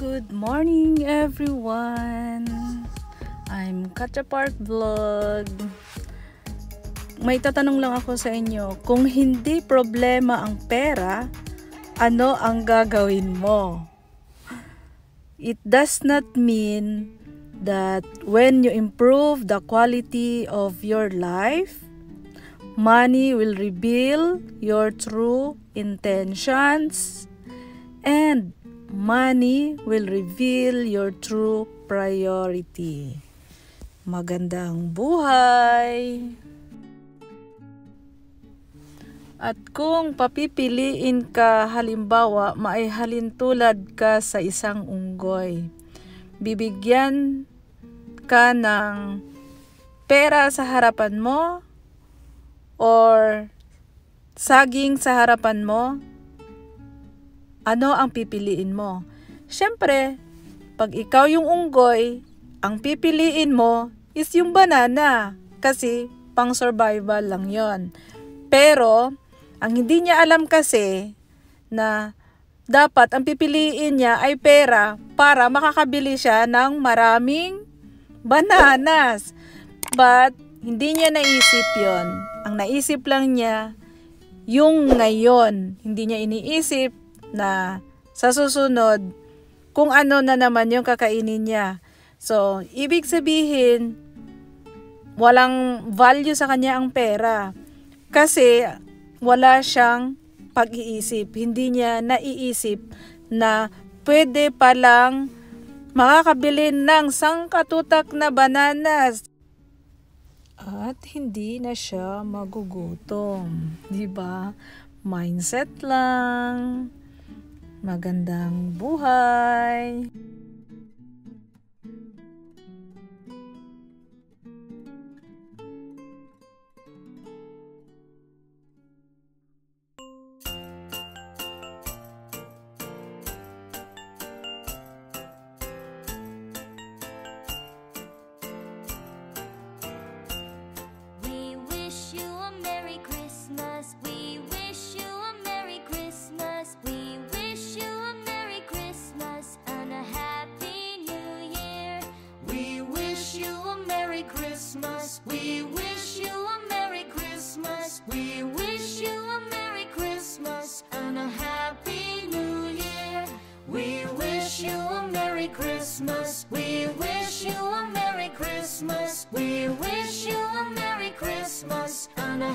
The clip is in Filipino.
Good morning everyone! I'm Katja Park Vlog. May tatanong lang ako sa inyo. Kung hindi problema ang pera, ano ang gagawin mo? It does not mean that when you improve the quality of your life, money will reveal your true intentions and money will reveal your true priority. Magandang buhay! At kung papipiliin ka, halimbawa, maihalin tulad ka sa isang unggoy, bibigyan ka ng pera sa harapan mo or saging sa harapan mo, ano ang pipiliin mo? Siyempre, pag ikaw yung unggoy, ang pipiliin mo is yung banana kasi pang survival lang yon. Pero, ang hindi niya alam kasi na dapat ang pipiliin niya ay pera para makakabili siya ng maraming bananas. But, hindi niya naisip yon. Ang naisip lang niya yung ngayon. Hindi niya iniisip na sa susunod kung ano na naman yung kakainin niya. So, ibig sabihin, walang value sa kanya ang pera. Kasi, wala siyang pag-iisip. Hindi niya naiisip na pwede palang makakabili ng sangkatutak na bananas. At hindi na siya magugutom. Diba? Mindset lang. Magandang buhay! We wish you a Merry Christmas. We wish you a Merry Christmas and a Happy New Year. We wish you a Merry Christmas. We wish you a Merry Christmas. We wish you a Merry Christmas and a